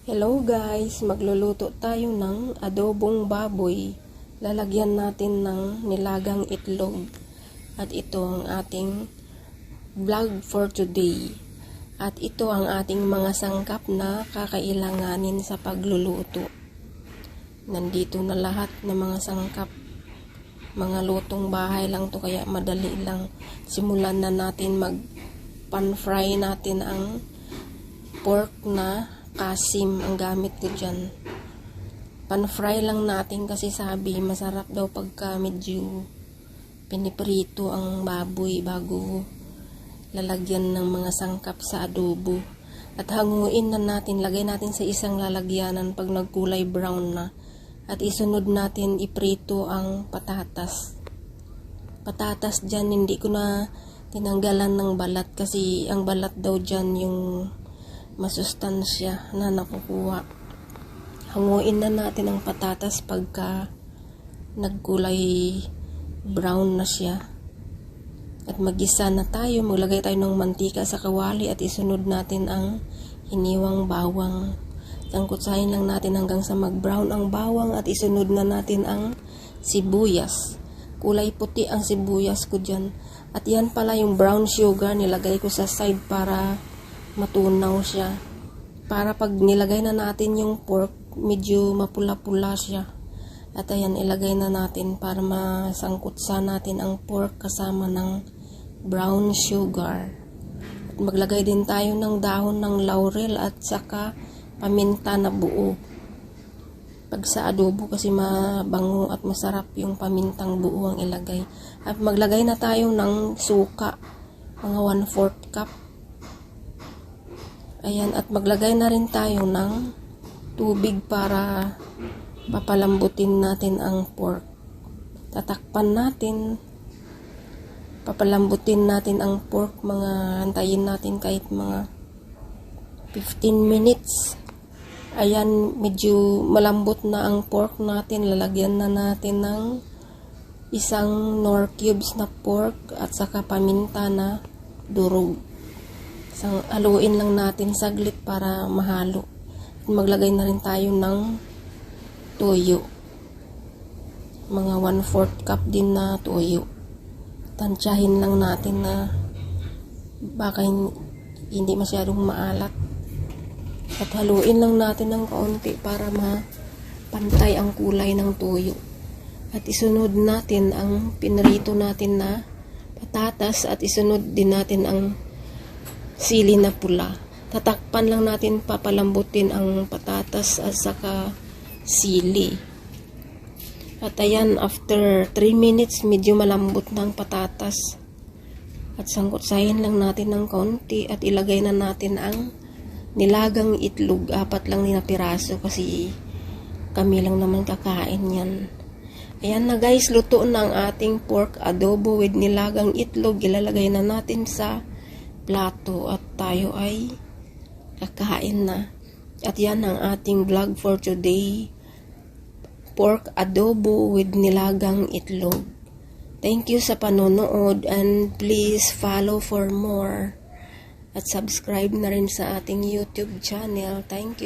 Hello guys, magluluto tayo ng adobong baboy. Lalagyan natin ng nilagang itlog. At ito ang ating vlog for today. At ito ang ating mga sangkap na kakailanganin sa pagluluto. Nandito na lahat ng mga sangkap. Mga lutong bahay lang to kaya madali lang. Simulan na natin pan-fry natin ang pork na kasim ang gamit ko dyan. Pan-fry lang natin kasi sabi masarap daw pagka medyo piniprito ang baboy bago lalagyan ng mga sangkap sa adobo. At hanguin na natin, lagay natin sa isang lalagyanan pag nagkulay brown na. At isunod natin iprito ang patatas. Patatas dyan hindi ko na tinanggalan ng balat kasi ang balat daw dyan yung masustansya na nakukuha. Hanguin na natin ang patatas pagka nagkulay brown na siya. At magisa na tayo, maglagay tayo ng mantika sa kawali at isunod natin ang hiniwang bawang. Tangkutsahin lang natin hanggang sa mag-brown ang bawang at isunod na natin ang sibuyas. Kulay puti ang sibuyas ko dyan. At yan pala yung brown sugar, nilagay ko sa side para matunaw siya. Para pag nilagay na natin yung pork, medyo mapula-pula siya. At ayan, ilagay na natin para masangkutsa natin ang pork kasama ng brown sugar. At maglagay din tayo ng dahon ng laurel at saka paminta na buo. Pag sa adobo kasi mabango at masarap yung pamintang buo ang ilagay. At maglagay na tayo ng suka, mga 1/4 cup. Ayan, at maglagay na rin tayo ng tubig para papalambutin natin ang pork. Tatakpan natin. Papalambutin natin ang pork. Hantayin natin kahit mga 15 minutes. Ayan, medyo malambot na ang pork natin. Lalagyan na natin ng isang nor cubes na pork at saka paminta na durog. Haluin lang natin saglit para mahalo. Maglagay na rin tayo ng toyo. Mga 1/4 cup din na toyo. Tansyahin lang natin na baka hindi masyadong maalat. At haluin lang natin ng kaunti para mapantay ang kulay ng toyo. At isunod natin ang pinrito natin na patatas at isunod din natin ang sili na pula. Tatakpan lang natin, papalambutin ang patatas at saka sili. At ayan, after 3 minutes, medyo malambot na ang patatas. At sangkutsahin lang natin ng kaunti at ilagay na natin ang nilagang itlog. 4 lang na piraso kasi kami lang naman kakain yan. Ayan na guys, luto na ang ating pork adobo with nilagang itlog. Ilalagay na natin sa plato at tayo ay kakain na. At yan ang ating vlog for today. Pork adobo with nilagang itlog. Thank you sa panonood and please follow for more. At subscribe na rin sa ating YouTube channel. Thank you.